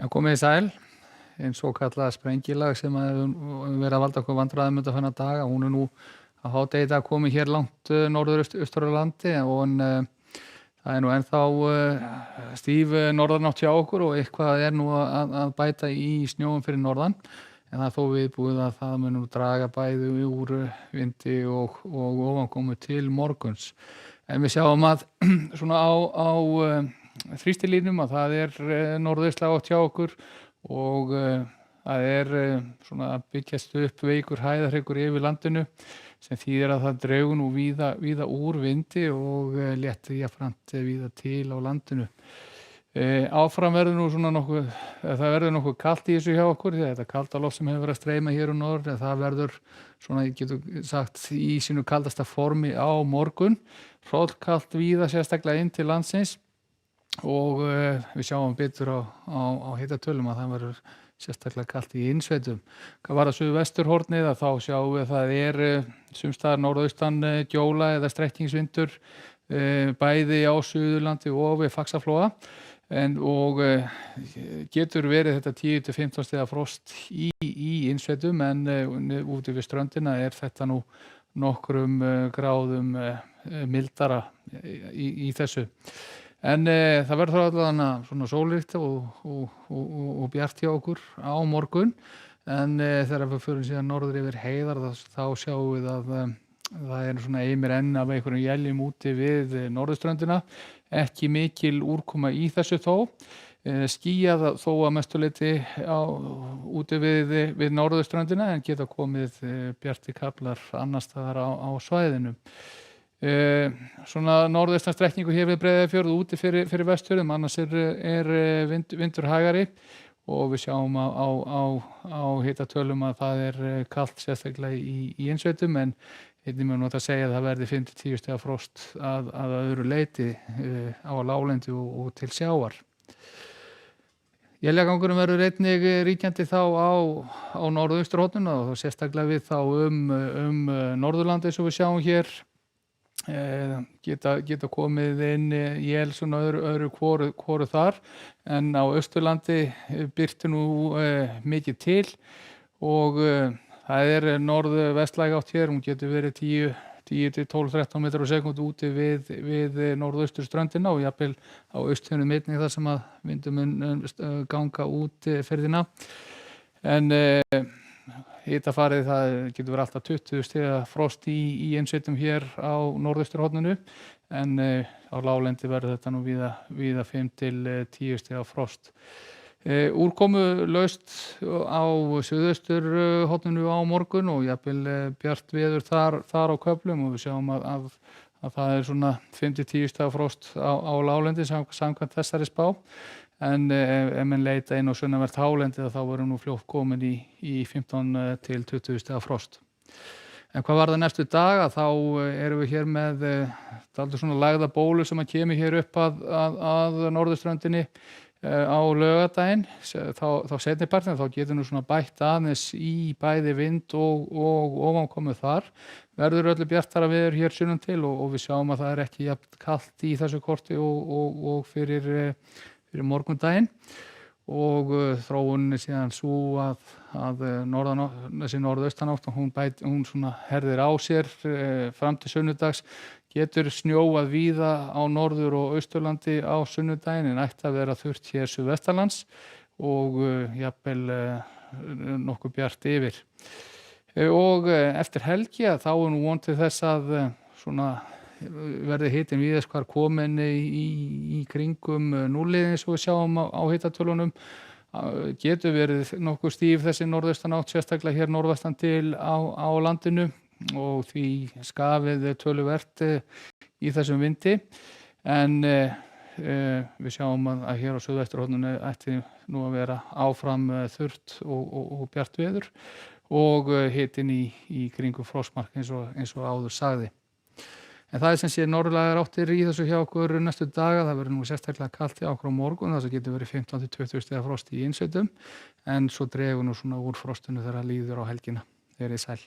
Það komið í sæl, eins og kallaða sprengilag sem hefur verið að valda okkur vandræðum undanfarna daga. Hún nú að hádegi í dag komið hér langt norður austur á landi og það nú ennþá stíf norðanátt hjá okkur og eitthvað nú að bæta í snjóum fyrir norðan. En það þó viðbúið að það mun nú draga bæði úr vindi og ofankomu til morguns. En við sjáum að svona á þrýstilínum að það norðaustlæg átt hjá okkur og það svona að byggjast upp veikur hæðarhryggur yfir landinu sem þýðir að það dregur nú víða úr vindi og léttir jafnframt víða til á landinu. Áfram verður nú svona það verður nokkuð kalt í þessu hjá okkur því að þetta kalda loft sem hefur verið að streyma hér norður en það verður svona, ég getur sagt, í sínu kaldasta formi á morgun. Hrollkalt víða sérstaklega inn til landsins og við sjáum betur á hitatölum að það verður sérstaklega kalt í innsveitum. Hvað var það suðvesturhornið að þá sjáum við að það sums staðar norðaustan gjóla eða strekkingsvindur bæði á Suðurlandi og við Faxaflóa og getur verið þetta 10-15 stiga frost í innsveitum en úti við ströndina þetta nú nokkrum gráðum mildara í þessu. En það verður allavega svona sólríkt og bjart hjá okkur á morgun en þegar við förum síðan norður yfir heiðar þá sjáum við að það svona eimir enn af einhverjum éljum úti við norðurströndina, ekki mikil úrkoma í þessu þó, skýjað þó að mestu leyti úti við norðurströndina en geta komið bjartir kaflar annars staðar á svæðinu. Svona norðaustan strekkingu hér við Breiðafjörð úti fyrir Vestfjörðum, annars vindur hægari og við sjáum á hitatölum að það kalt sérstaklega í innsveitum en einnig má nota að segja að það verði 5-10 stiga frost að öðru leyti á láglendi og til sjávar. Éljagangurum verður einnig ríkjandi þá á norðausturhorninu og þá sérstaklega við þá Norðurlandi eins og við sjáum hér geta komið inn él svona öðru hvoru þar en á Austurlandi birtir nú mikið til og það norðvestlæg átt hér, hún getur verið 10-12-13 metrar á sekúndu úti við norðausturströndina og jafnvel á austurhorninu einnig þar sem að vindur mun ganga út ferðina en hitafarið það getur verið alltaf 20 stiga frost í innsveitum hér á norðausturhorninu en á láglendi verður þetta nú víða 5-10 stiga frost. Úrkomu laust á suðausturhorninu á morgun og jafnvel bjart veður þar á köflum og við sjáum að það svona 5-10 stiga frost á láglendi samkvæmt þessari spá. En ef menn leita inn á sunnanvert hálendi þá verður nú fljótt komin í 15-20 stiga frost. En hvað var það næstu daga? Þá erum við hér með dálítið svona lægða bólu sem að kemur hér upp að norðurströndinni á laugardaginn. Þá seinnipartinn þá getur nú svona bætt aðeins í bæði vind og ofankomu þar. Verður öllu bjartara veður hér sunnan til og við sjáum að það ekki jafn kalt í þessu korti og fyrir morgundaginn og þróunin síðan svo að þessi norðaustanátt hún svona herðir á sér fram til sunnudags, getur snjóað víða á norður- og austurlandi á sunnudaginn en ætti að vera þurrt hér suðvestanlands og jafnvel nokkuð bjart yfir. Og eftir helgi þá nú von til þess að svona verði hitinn víðast hvar komin í kringum núllið eins og við sjáum á hitatölunum. Getur verið nokkuð stíf þessi norðaustanátt sérstaklega hér norðvestan til á landinu og því skafið töluvert í þessum vindi en við sjáum að hér á suðvesturhorninu ætti nú að vera áfram þurrt og bjart veður og hitinn í kringum frostmark eins og áður sagði. En það sem sé norðlægar áttir í þessu hjá okkur næstu daga, það verður nú sérstaklega kalt hjá okkur á morgun, það sem getur verið 15-20 stiga frost í innsveitum, en svo dregur nú svona úr frostinu þegar líður á helgina. Verið sæl.